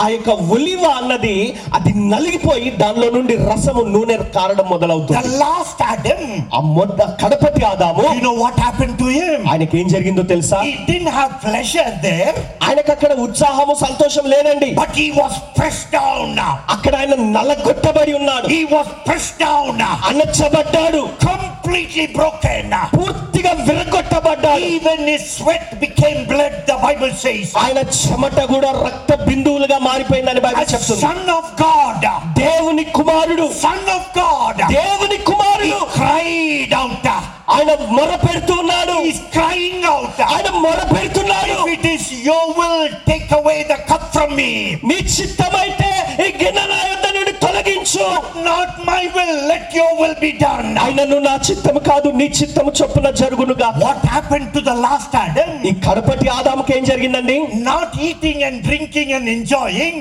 ఆ యొక్క ఒలివ అన్నది అది నలిగిపోయి దానిలో నుండి రసము నూనె కారడం మొదలవుతుంది. The last Adam, ఆ కడపటి ఆదాము, you know what happened to him? ఆయనకి ఏం జరిగిందో తెలుసా? He didn't have pleasure there, ఆయనకు అక్కడ ఉత్సాహము సంతోషం లేదండి. but he was pressed down. అక్కడ ఆయన నలగొట్టబడి ఉన్నాడు. He was pressed down, అణచబడ్డాడు, completely broken, పూర్తిగా విరగొట్టబడ్డాడు. even his sweat became blood, the Bible says. ఆయన చెమట కూడా రక్త బిందువులుగా మారిపోయిందని బైబిల్ As చెప్తుంది. son of God, దేవుని కుమారుడు, son of God, దేవుని కుమారుడు cried out. ఆయన మొర పెడుతున్నాడు. He's crying out. ఆయన మొర పెడుతున్నాడు. If it is your will, take away the cup from me. నీ చిత్తమైతే ఈ గిన్నె నా యొద్ద నుండి తొలగించు. Not my will, let your will be done. ఆయనను నా చిత్తము కాదు నీ చిత్తము చొప్పున జరుగునుగా. What happened to the last Adam? ఈ కడపటి ఆదాముకి ఏం జరిగిందండి? Not eating and drinking and enjoying,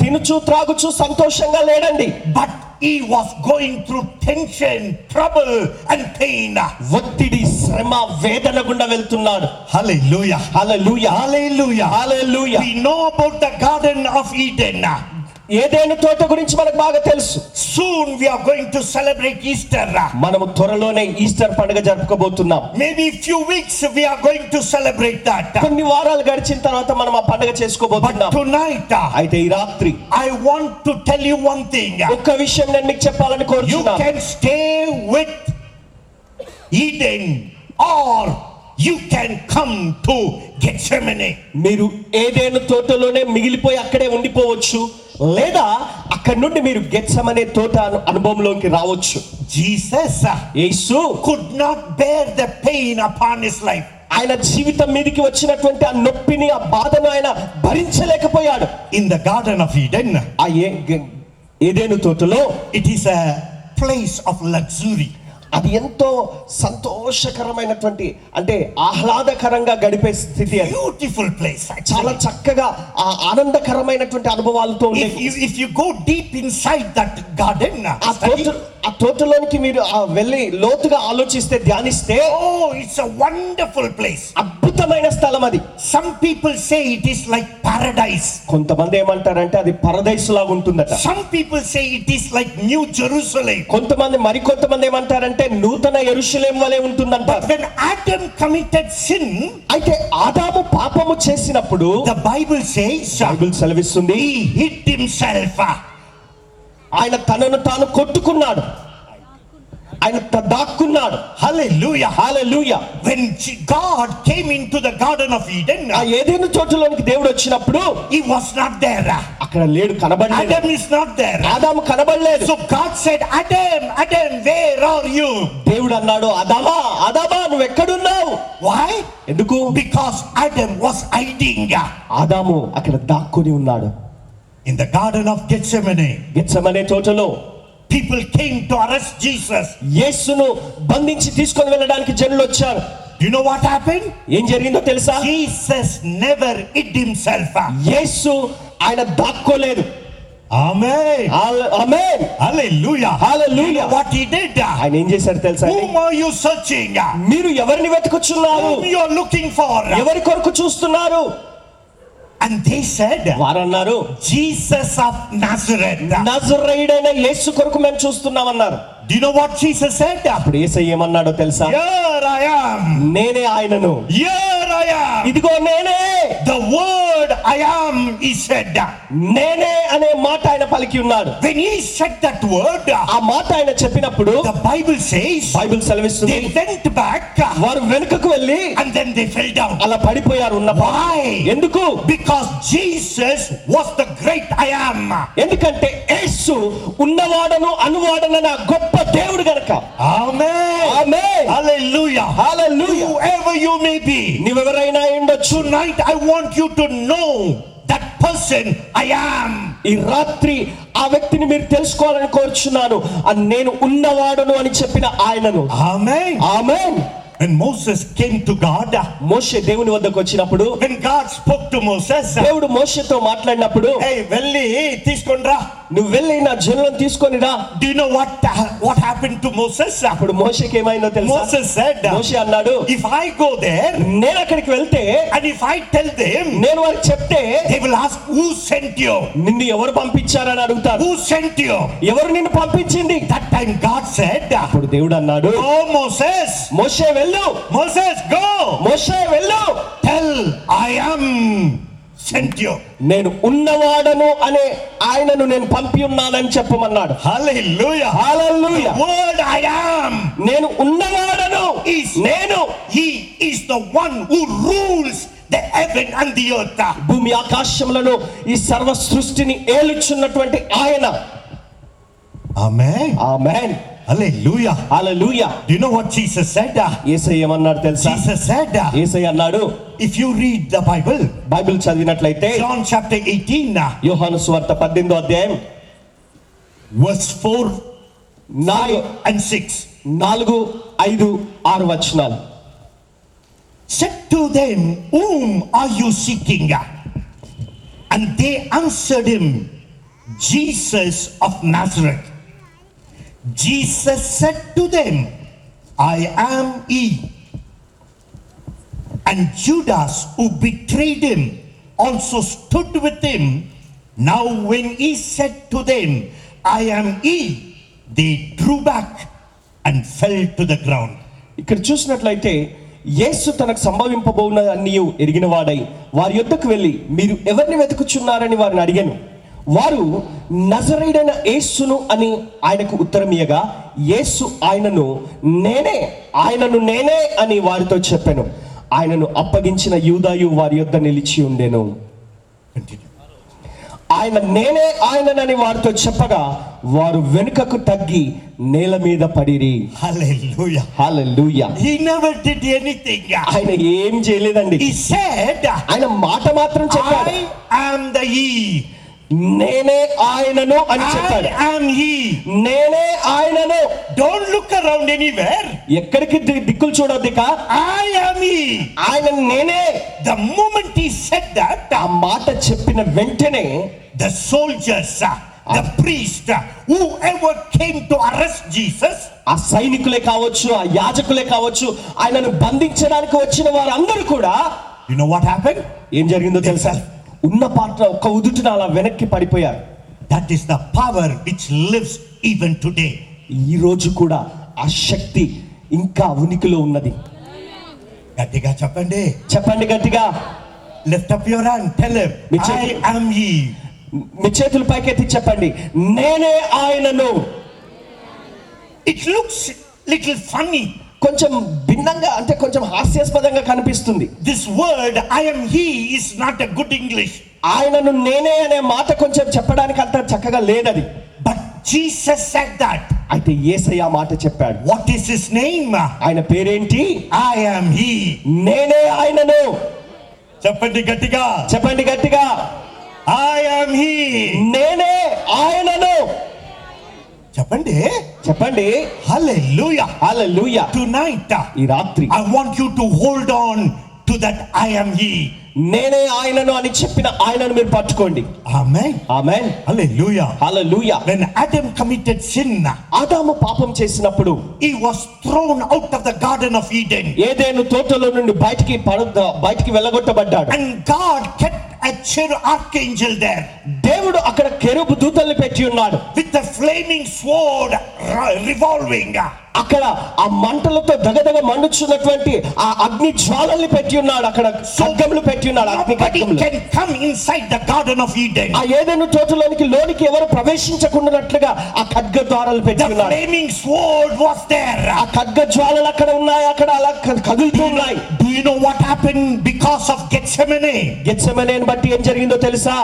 తినుచు త్రాగుచు సంతోషంగా లేడండి. but he was going through tension, trouble and pain. ఒత్తిడి, శ్రమ, వేదన గుండా వెళ్తున్నాడు. Hallelujah. Hallelujah, Hallelujah. Hallelujah. We know about the Garden of Eden. ఏదైనా తోట గురించి మనకు బాగా తెలుసు. Soon we are going to celebrate Easter. మనము త్వరలోనే ఈస్టర్ పండుగ జరుపుకోబోతున్నాం. Maybe few weeks we are going to celebrate that. కొన్ని వారాలు గడిచిన తర్వాత మనం ఆ పండుగ చేసుకోబోతున్నాం. But tonight, అయితే ఈ రాత్రి I want to tell you one thing. ఒక్క విషయం నేను మీకు చెప్పాలని You కోరుతున్నాను. can stay with Eden or you can come to Gethsemane. మీరు ఏదైనా తోటలోనే మిగిలిపోయి అక్కడే ఉండిపోవచ్చు, లేదా అక్కడ నుండి మీరు గెత్సెమనే తోట అనుభవంలోకి రావచ్చు. Jesus Yesu could not bear the pain upon his life. ఆయన జీవితం మీదకి వచ్చినటువంటి ఆ నొప్పిని, ఆ బాధను ఆయన భరించలేకపోయాడు. In the Garden of Eden, ఆ ఏదైను తోటలో it is a place of luxury. అది ఎంతో సంతోషకరమైనటువంటి, అంటే ఆహ్లాదకరంగా గడిపే స్థితి. Beautiful place. చాలా చక్కగా ఆ ఆనందకరమైనటువంటి అనుభవాలతో ఉండేది. If you go deep inside that garden, ఆ తోటలోనికి మీరు వెళ్ళి లోతుగా ఆలోచిస్తే, ధ్యానిస్తే, oh, it's a wonderful place. అద్భుతమైన స్థలం అది. Some people say it is like paradise. కొంతమంది ఏమంటారంటే అది పరదైసు లాగా ఉంటుందట. Some people say it is like New Jerusalem. మరికొంతమంది ఏమంటారంటే నూతన యెరూషలేము వలె ఉంటుందంటారు. When Adam committed sin, అయితే ఆదాము పాపము చేసినప్పుడు the Bible says బైబిల్ సెలవిస్తుంది, he hid himself. ఆయన తనను తాను కొట్టుకున్నాడు, ఆయన దాక్కున్నాడు. Hallelujah. Hallelujah. When God came into the Garden of Eden, ఆ ఏదెను తోటలోనికి దేవుడు వచ్చినప్పుడు he was not there. అక్కడ లేడు, కనబడలేదు. Adam is not there. ఆదాము కనబడలేదు. So God said, Adam, Adam, where are you? దేవుడు అన్నాడు, ఆదామా, ఆదామా, నువ్వు ఎక్కడున్నావు? Why? ఎందుకు? Because Adam was hiding ఆదాము అక్కడ దాక్కుని ఉన్నాడు. in the Garden of Gethsemane. Gethsemane తోటలో People came to arrest Jesus. యేసును బంధించి తీసుకొని వెళ్ళడానికి జనులు వచ్చారు. Do you know what happened? ఏం జరిగిందో తెలుసా? Jesus never hid himself. యేసు ఆయన దాక్కోలేదు. Amen. Amen. Hallelujah. Hallelujah. You know what he did? ఆయన ఏం చేశారు తెలుసా? Whom are you searching? మీరు ఎవరిని వెతుకుచున్నారు? Whom you are looking for? ఎవరి కొరకు చూస్తున్నారు? And they said, వారన్నారు, Jesus of Nazareth. నజరేయుడైన యేసు కొరకు మేము చూస్తున్నామన్నారు. Do you know what Jesus said? అప్పుడు యేసయ్య ఏమన్నాడో తెలుసా? Here I am. నేనే ఆయనను. Here I am. ఇదిగో నేనే. The word I am, he said. నేనే అనే మాట ఆయన పలికి ఉన్నాడు. When he said that word, ఆ మాట ఆయన చెప్పినప్పుడు the Bible says, బైబిల్ సెలవిస్తుంది, they went back వారు వెనుకకు వెళ్ళి and then they fell down. అలా పడిపోయారు. Why? ఎందుకు? Because Jesus was the great I am. ఎందుకంటే యేసు ఉన్నవాడను అనువాడనైన గొప్ప దేవుడు గనుక. Amen. Amen. Hallelujah. Hallelujah. Whoever you may be, నీవెవరైనా ఉండొచ్చు. tonight I want you to know that person I am. ఈ రాత్రి ఆ వ్యక్తిని మీరు తెలుసుకోవాలని కోరుచున్నాను. నేను ఉన్నవాడును అని చెప్పిన ఆయనను. Amen. Amen. When Moses came to God, మోషే దేవుని వద్దకు వచ్చినప్పుడు, when God spoke to Moses, దేవుడు మోషేతో మాట్లాడినప్పుడు, hey, వెళ్ళి తీసుకొనిరా నువ్వు వెళ్ళి నా జనులను తీసుకొని రా. Do you know what happened to Moses? అప్పుడు మోషేకి ఏమైందో తెలుసా? Moses said, మోషే అన్నాడు, if I go there నేను అక్కడికి వెళ్తే and if I tell them, నేను వారికి చెప్తే they will ask, who sent you? నిన్ను ఎవరు పంపించారని అడుగుతారు. Who sent you? ఎవరు నిన్ను పంపించింది? That time God said, అప్పుడు దేవుడు అన్నాడు, oh Moses, మోషే వెళ్ళు, Moses go, మోషే వెళ్ళు, tell I am sent you. నేను ఉన్నవాడను అనే ఆయనను నేను పంపి ఉన్నానని చెప్పమన్నాడు. Hallelujah. Hallelujah. The word I am, నేను ఉన్నవాడను, నేను he is the one who rules the heaven and the earth. భూమి ఆకాశములను ఈ సర్వ సృష్టిని ఏలుచున్నటువంటి ఆయన. Amen. Amen. Hallelujah. Hallelujah. Do you know what Jesus said? యేసయ్య ఏమన్నాడు తెలుసా? Jesus said, యేసయ్య అన్నాడు, if you read the Bible, Bible చదివినట్లయితే John chapter 18, యోహాను సువార్త 18వ అధ్యాయం verse 4, 5 and 6. 4, 5, 6 వచనాలు. Said to them, whom are you seeking? And they answered him, Jesus of Nazareth. Jesus said to them, I am he. And Judas, who betrayed him, also stood with him. Now when he said to them, I am he, they drew back and fell to the ground. ఇక్కడ చూసినట్లయితే యేసు తనకు సంభవింపబోవున అన్నీ ఎరిగిన వాడై వారి యొద్దకు వెళ్ళి మీరు ఎవరిని వెతుకుచున్నారని వారిని అడిగాను. వారు నజరేయుడైన యేసును అని ఆయనకు ఉత్తరం ఇయ్యగా యేసు ఆయనను నేనే అని వారితో చెప్పాను. ఆయనను అప్పగించిన యూదాయు వారి యొద్ద నిలిచి ఉండెను. ఆయన నేనే ఆయననని వారితో చెప్పగా వారు వెనుకకు తగ్గి నేల మీద పడిరి. Hallelujah. Hallelujah. He never did anything. ఆయన ఏం చేయలేదండి. He said, ఆయన మాట మాత్రం చెప్పాడు. I am the he. నేనే ఆయనను అని చెప్పాడు. I am he. నేనే ఆయనను. Don't look around anywhere. ఎక్కడికి దిక్కులు చూడొద్దిక. I am he. ఆయన నేనే. The moment he said that, ఆ మాట చెప్పిన వెంటనే the soldiers, the priest, whoever came to arrest Jesus, ఆ సైనికులే కావచ్చు, ఆ యాజకులే కావచ్చు, ఆయనను బంధించడానికి వచ్చిన వారందరూ కూడా, you know what happened? ఏం జరిగిందో తెలుసా? ఉన్న పాత్ర ఒక్క ఉదుటున అలా వెనక్కి పడిపోయారు. That is the power which lives even today. ఈ రోజు కూడా ఆ శక్తి ఇంకా ఉనికిలో ఉన్నది. గట్టిగా చెప్పండి. చెప్పండి గట్టిగా. Lift up your hand, tell him, I am he. మీ చేతులు పైకెత్తి చెప్పండి, నేనే ఆయనను. It looks little funny. కొంచెం భిన్నంగా అంటే కొంచెం హాస్యాస్పదంగా కనిపిస్తుంది. This word I am he is not a good English. ఆయనను నేనే అనే మాట కొంచెం చెప్పడానికి అంత చక్కగా లేదది. But Jesus said that. అయితే యేసయ్య ఆ మాట చెప్పాడు. What is his name? ఆయన పేరేంటి? I am he. నేనే ఆయనను. చెప్పండి గట్టిగా. చెప్పండి గట్టిగా. I am he. నేనే ఆయనను. చెప్పండి. చెప్పండి. Hallelujah. హల్లెలూయా. Tonight, ఈ రాత్రి I want you to hold on to that I am he. నేనే ఆయనను అని చెప్పిన ఆయనను మీరు పట్టుకోండి. Amen. Amen. Hallelujah. Hallelujah. When Adam committed sin, ఆదాము పాపం చేసినప్పుడు he was thrown out of the Garden of Eden. ఏదెను తోటలో నుండి బయటికి వెళ్ళగొట్టబడ్డాడు. And God kept a archangel there. దేవుడు అక్కడ కెరూబు దూతల్ని పెట్టి ఉన్నాడు. With the flaming sword revolving. అక్కడ ఆ మంటలతో దగదగ మండుచున్నటువంటి ఆ అగ్ని జ్వాలల్ని పెట్టి ఉన్నాడు. అక్కడ ఖడ్గములు పెట్టి ఉన్నాడు. అగ్ని Nobody ఖడ్గములు. can come inside the Garden of Eden. ఆ ఏదెను తోటలోనికి ఎవరు ప్రవేశించకుండానట్లుగా ఆ ఖడ్గ ద్వారాలు పెట్టి The ఉన్నాడు. flaming sword was there. ఆ ఖడ్గ జ్వాలలు అక్కడ ఉన్నాయి. అక్కడ అలా కదులుతూ ఉన్నాయి. Do you know what happened because of Gethsemane? గెత్సెమనేని బట్టి ఏం జరిగిందో తెలుసా?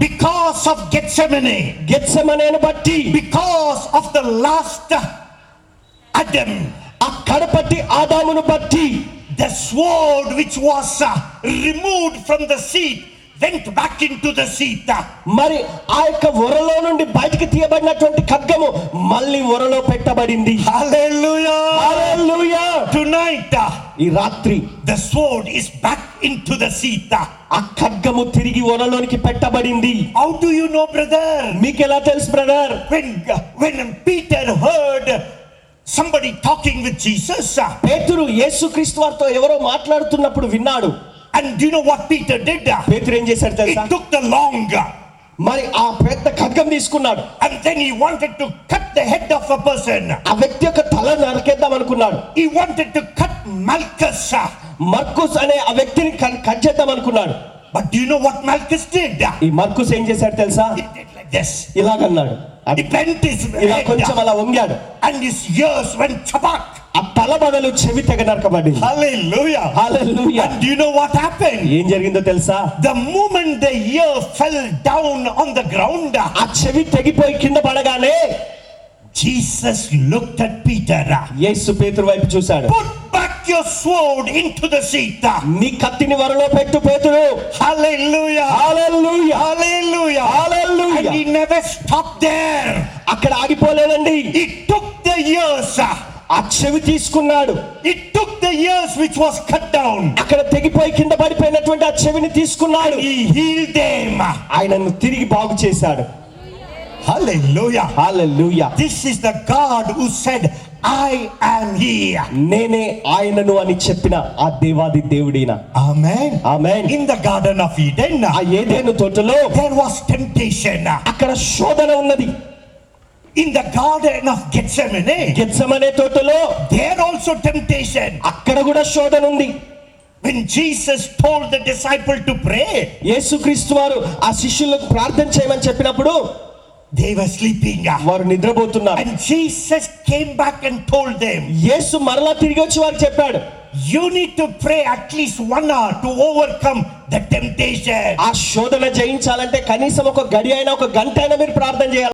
Because of Gethsemane. గెత్సెమనేని బట్టి, Because of the last Adam, ఆ కడపటి ఆదామును బట్టి, the sword which was removed from the seat went back into the seat. మరి ఆ యొక్క వరలో నుండి బయటికి తీయబడినటువంటి ఖడ్గము మళ్ళీ వరలో పెట్టబడింది. Hallelujah. హల్లెలూయా. Tonight, ఈ రాత్రి the sword is back into the seat. ఆ ఖడ్గము తిరిగి వరలోనికి పెట్టబడింది. How do you know, brother? మీకెలా తెలుసు brother? When Peter heard somebody talking with Jesus, పేతురు యేసుక్రీస్తు వారితో ఎవరో మాట్లాడుతున్నప్పుడు విన్నాడు. and do you know what Peter did? పేతురు ఏం చేశాడు He తెలుసా? took the long, మరి ఆ పెద్ద ఖడ్గం తీసుకున్నాడు. and then he wanted to cut the head of a person. ఆ వ్యక్తి యొక్క తల నరికేద్దాం అనుకున్నాడు. He wanted to cut Malchus. మర్కుస్ అనే ఆ వ్యక్తిని కట్ చేద్దాం అనుకున్నాడు. But do you know what Malchus did? ఈ మర్కుస్ ఏం చేశాడు తెలుసా? He did like this. ఇలాగన్నాడు. He bent his ఇలా కొంచెం head అలా వంగాడు. and his ears went chapak. ఆ తల బదులు చెవి తెగ నరకబడింది. Hallelujah. Hallelujah. And do you know what happened? ఏం జరిగిందో తెలుసా? The moment the ear fell down on the ground, ఆ చెవి తెగిపోయి కింద పడగానే Jesus looked at Peter. యేసు పేతురు వైపు చూశాడు. Put back your sword into the seat. నీ కత్తిని వరలో పెట్టు పేతురు. Hallelujah. Hallelujah. Hallelujah. Hallelujah. And he never stopped there. అక్కడ ఆగిపోలేదండి. He took the ears. ఆ చెవి తీసుకున్నాడు. He took the ears which was cut down. అక్కడ తెగిపోయి కింద పడిపోయినటువంటి ఆ చెవిని తీసుకున్నాడు. He healed them. ఆయనను తిరిగి బాగు చేశాడు. Hallelujah. Hallelujah. This is the God who said, I am He. నేనే ఆయనను అని చెప్పిన ఆ దేవాది దేవుడిన. Amen. Amen. In the Garden of Eden, ఆ ఏదెను తోటలో there was temptation. అక్కడ శోధన ఉన్నది. In the Garden of Gethsemane, Gethsemane తోటలో there also temptation. అక్కడ కూడా శోధన ఉంది. When Jesus told the disciple to pray, యేసుక్రీస్తు వారు ఆ శిష్యులకు ప్రార్థన చేయమని చెప్పినప్పుడు they were sleeping. వారు నిద్రపోతున్నారు. And Jesus came back and told them, యేసు మరలా తిరిగి వచ్చి వారికి చెప్పాడు, you need to pray at least 1 hour to overcome the temptation. ఆ శోధన జయించాలంటే కనీసం ఒక గడి అయినా ఒక గంట అయినా మీరు ప్రార్థన చేయాలి.